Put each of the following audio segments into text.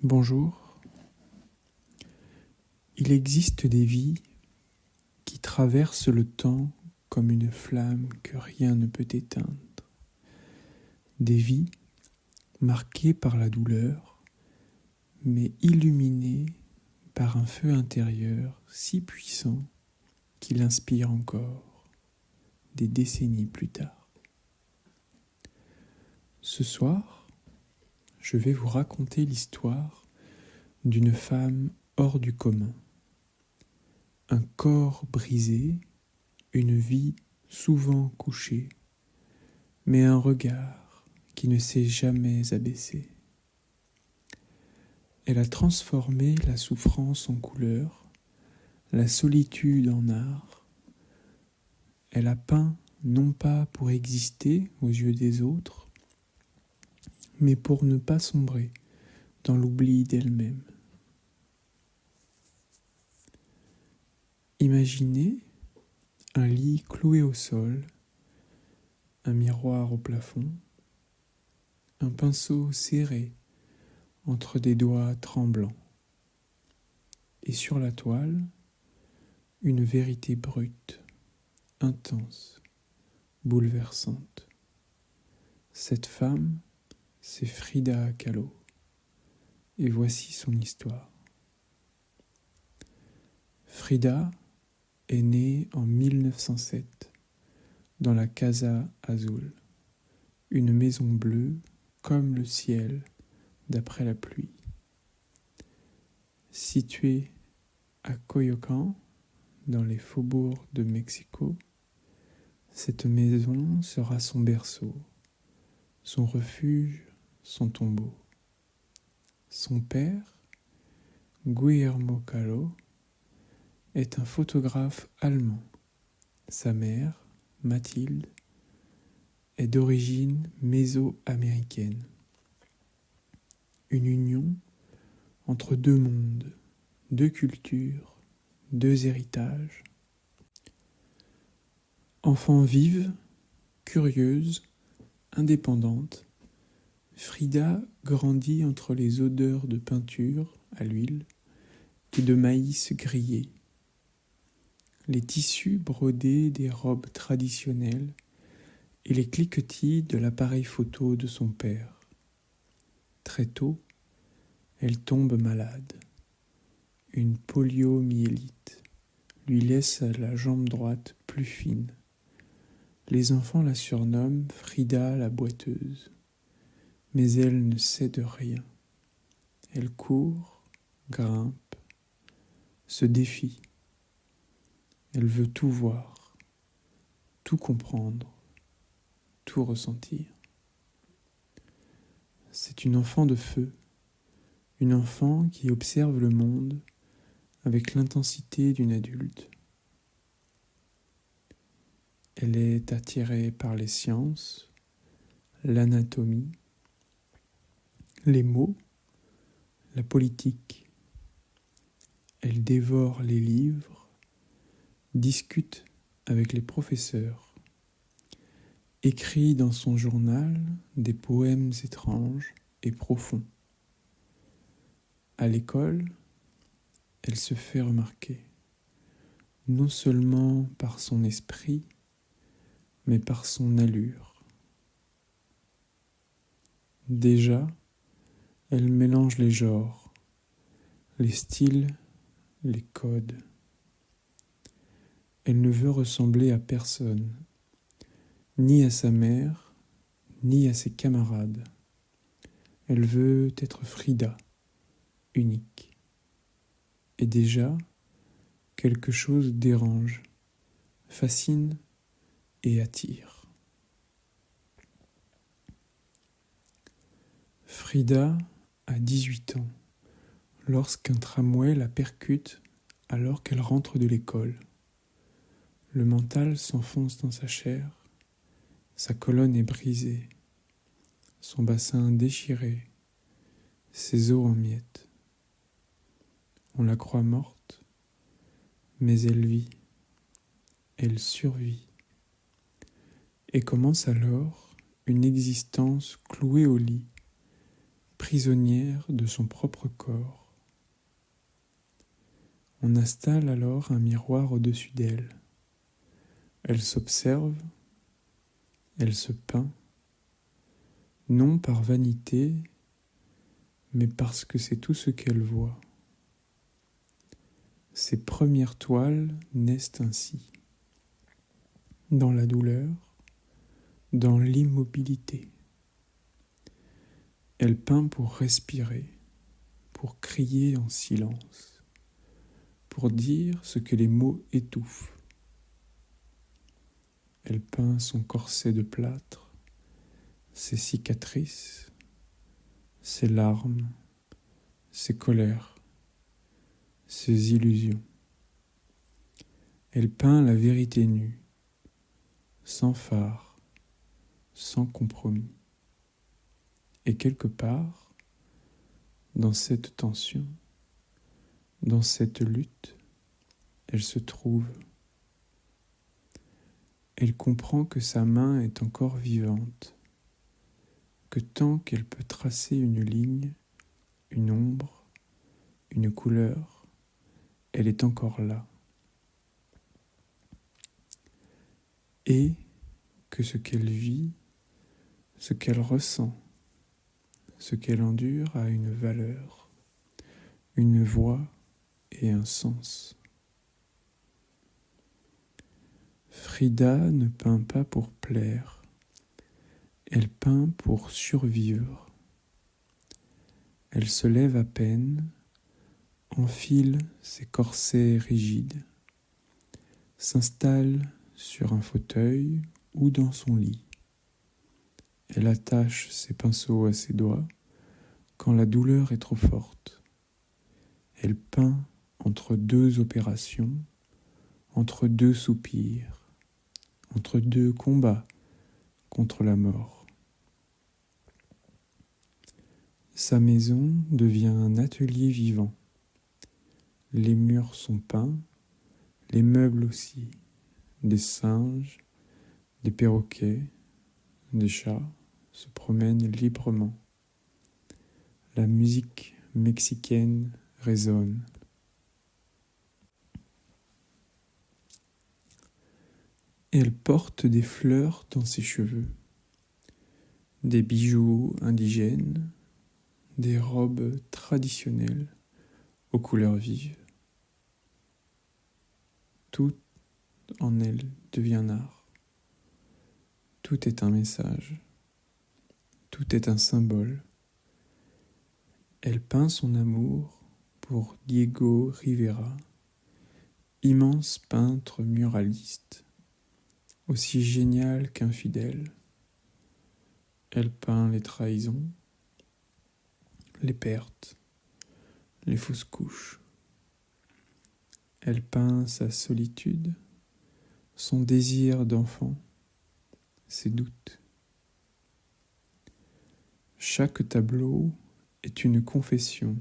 Bonjour. Il existe des vies qui traversent le temps comme une flamme que rien ne peut éteindre. Des vies marquées par la douleur, mais illuminées par un feu intérieur si puissant qu'il inspire encore des décennies plus tard. Ce soir, je vais vous raconter l'histoire d'une femme hors du commun. Un corps brisé, une vie souvent couchée, mais un regard qui ne s'est jamais abaissé. Elle a transformé la souffrance en couleur, la solitude en art. Elle a peint non pas pour exister aux yeux des autres, mais pour ne pas sombrer dans l'oubli d'elle-même. Imaginez un lit cloué au sol, un miroir au plafond, un pinceau serré entre des doigts tremblants, et sur la toile, une vérité brute, intense, bouleversante. Cette femme, c'est Frida Kahlo, et voici son histoire. Frida est née en 1907 dans la Casa Azul, une maison bleue comme le ciel d'après la pluie. Située à Coyoacán, dans les faubourgs de Mexico, cette maison sera son berceau, son refuge, son tombeau. Son père, Guillermo Kahlo, est un photographe allemand. Sa mère, Mathilde, est d'origine méso-américaine. Une union entre deux mondes, deux cultures, deux héritages. Enfant vive, curieuse, indépendante, Frida grandit entre les odeurs de peinture à l'huile et de maïs grillé, les tissus brodés des robes traditionnelles et les cliquetis de l'appareil photo de son père. Très tôt, elle tombe malade. Une poliomyélite lui laisse la jambe droite plus fine. Les enfants la surnomment Frida la boiteuse. Mais elle ne cède rien. Elle court, grimpe, se défie. Elle veut tout voir, tout comprendre, tout ressentir. C'est une enfant de feu, une enfant qui observe le monde avec l'intensité d'une adulte. Elle est attirée par les sciences, l'anatomie, les mots, la politique. Elle dévore les livres, discute avec les professeurs, écrit dans son journal des poèmes étranges et profonds. À l'école, elle se fait remarquer, non seulement par son esprit, mais par son allure. Déjà, elle mélange les genres, les styles, les codes. Elle ne veut ressembler à personne, ni à sa mère, ni à ses camarades. Elle veut être Frida, unique. Et déjà, quelque chose dérange, fascine et attire. Frida a 18 ans lorsqu'un tramway la percute alors qu'elle rentre de l'école. Le mental s'enfonce dans sa chair, sa colonne est brisée, son bassin déchiré, ses os en miettes. On la croit morte, mais elle vit, elle survit. Et commence alors une existence clouée au lit, prisonnière de son propre corps. On installe alors un miroir au-dessus d'elle. Elle s'observe, elle se peint, non par vanité, mais parce que c'est tout ce qu'elle voit. Ses premières toiles naissent ainsi, dans la douleur, dans l'immobilité. Elle peint pour respirer, pour crier en silence, pour dire ce que les mots étouffent. Elle peint son corset de plâtre, ses cicatrices, ses larmes, ses colères, ses illusions. Elle peint la vérité nue, sans phare, sans compromis. Et quelque part, dans cette tension, dans cette lutte, elle se trouve. Elle comprend que sa main est encore vivante, que tant qu'elle peut tracer une ligne, une ombre, une couleur, elle est encore là. Et que ce qu'elle vit, ce qu'elle ressent, ce qu'elle endure a une valeur, une voix et un sens. Frida ne peint pas pour plaire, elle peint pour survivre. Elle se lève à peine, enfile ses corsets rigides, s'installe sur un fauteuil ou dans son lit. Elle attache ses pinceaux à ses doigts quand la douleur est trop forte. Elle peint entre deux opérations, entre deux soupirs, entre deux combats contre la mort. Sa maison devient un atelier vivant. Les murs sont peints, les meubles aussi, des singes, des perroquets, des chats se promènent librement. La musique mexicaine résonne. Elle porte des fleurs dans ses cheveux, des bijoux indigènes, des robes traditionnelles aux couleurs vives. Tout en elle devient art. Tout est un message. Tout est un symbole. Elle peint son amour pour Diego Rivera, immense peintre muraliste, aussi génial qu'infidèle. Elle peint les trahisons, les pertes, les fausses couches. Elle peint sa solitude, son désir d'enfant, ses doutes. Chaque tableau est une confession,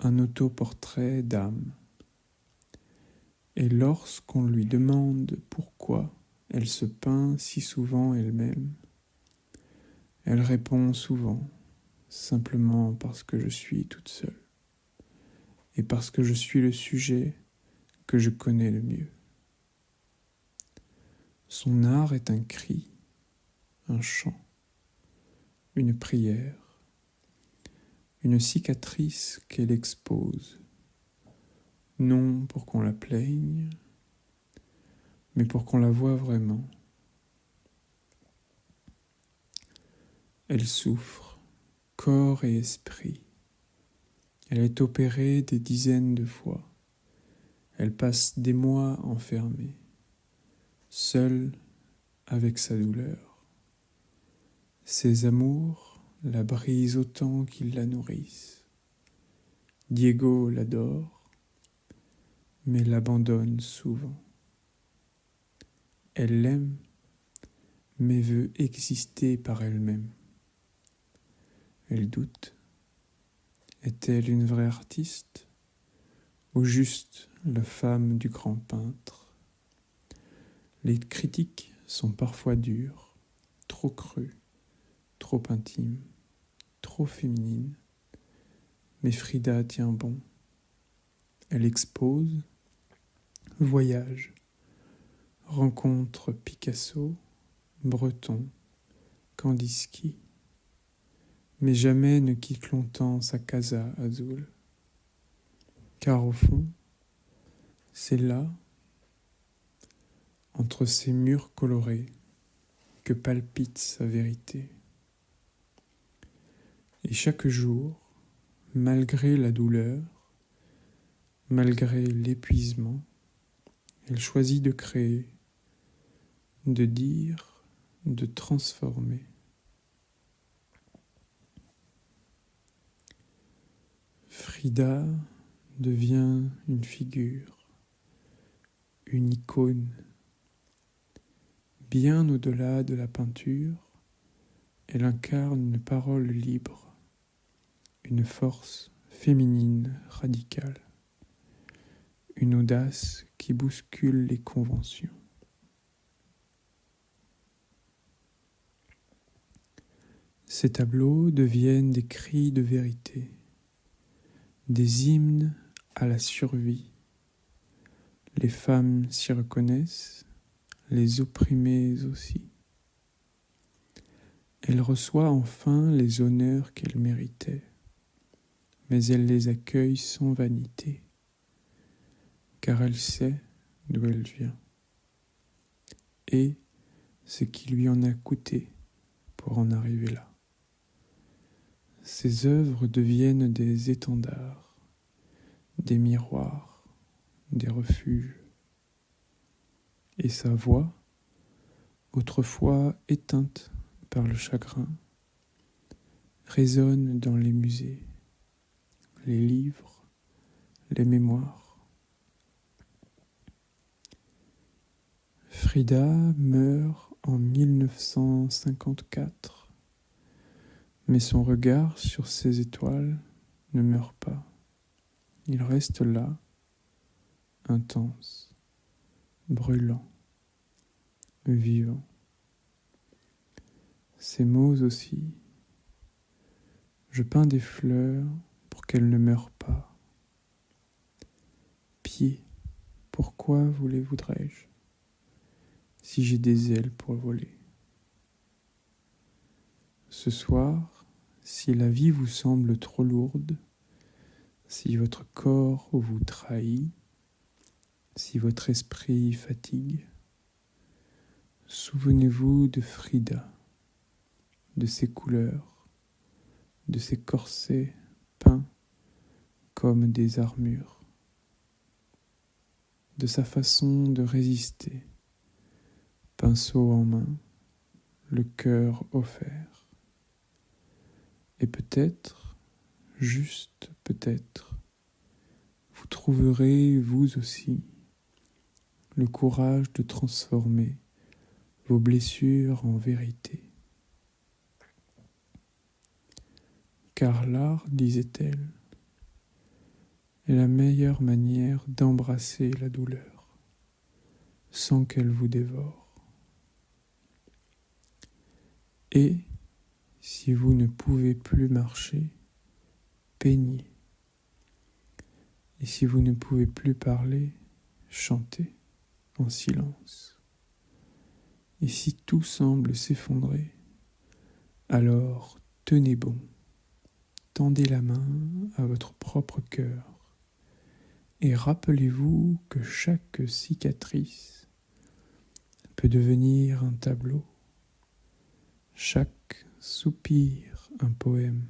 un autoportrait d'âme. Et lorsqu'on lui demande pourquoi elle se peint si souvent elle-même, elle répond souvent simplement parce que je suis toute seule et parce que je suis le sujet que je connais le mieux. Son art est un cri, un chant, une prière, une cicatrice qu'elle expose, non pour qu'on la plaigne, mais pour qu'on la voie vraiment. Elle souffre, corps et esprit. Elle est opérée des dizaines de fois. Elle passe des mois enfermée, seule avec sa douleur. Ses amours la brisent autant qu'ils la nourrissent. Diego l'adore, mais l'abandonne souvent. Elle l'aime, mais veut exister par elle-même. Elle doute. Est-elle une vraie artiste, ou juste la femme du grand peintre? Les critiques sont parfois dures, trop crues, trop intimes, trop trop féminine. Mais Frida tient bon. Elle expose, voyage, rencontre Picasso, Breton, Kandinsky, mais jamais ne quitte longtemps sa casa azul. Car au fond, c'est là, entre ces murs colorés, que palpite sa vérité. Et chaque jour, malgré la douleur, malgré l'épuisement, elle choisit de créer, de dire, de transformer. Frida devient une figure, une icône. Bien au-delà de la peinture, elle incarne une parole libre, une force féminine radicale, une audace qui bouscule les conventions. Ces tableaux deviennent des cris de vérité, des hymnes à la survie. Les femmes s'y reconnaissent, les opprimées aussi. Elle reçoit enfin les honneurs qu'elle méritait, mais elle les accueille sans vanité, car elle sait d'où elle vient et ce qui lui en a coûté pour en arriver là. Ses œuvres deviennent des étendards, des miroirs, des refuges. Et sa voix, autrefois éteinte par le chagrin, résonne dans les musées, les livres, les mémoires. Frida meurt en 1954, mais son regard sur ces étoiles ne meurt pas. Il reste là, intense, brûlant, vivant. Ces mots aussi, je peins des fleurs pour qu'elles ne meurent pas. Pieds, pourquoi vous les voudrais-je, si j'ai des ailes pour voler? Ce soir, si la vie vous semble trop lourde, si votre corps vous trahit, si votre esprit fatigue, souvenez-vous de Frida, de ses couleurs, de ses corsets peints comme des armures, de sa façon de résister, pinceau en main, le cœur offert. Et peut-être, juste peut-être, vous trouverez vous aussi le courage de transformer vos blessures en vérité. Car l'art, disait-elle, est la meilleure manière d'embrasser la douleur, sans qu'elle vous dévore. Et, si vous ne pouvez plus marcher, peignez. Et si vous ne pouvez plus parler, chantez en silence. Et si tout semble s'effondrer, alors tenez bon, tendez la main à votre propre cœur et rappelez-vous que chaque cicatrice peut devenir un tableau, chaque soupir un poème,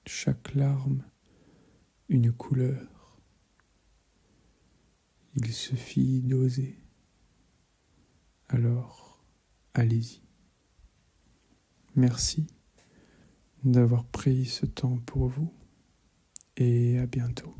chaque larme une couleur. Il suffit d'oser. Alors, allez-y. Merci d'avoir pris ce temps pour vous et à bientôt.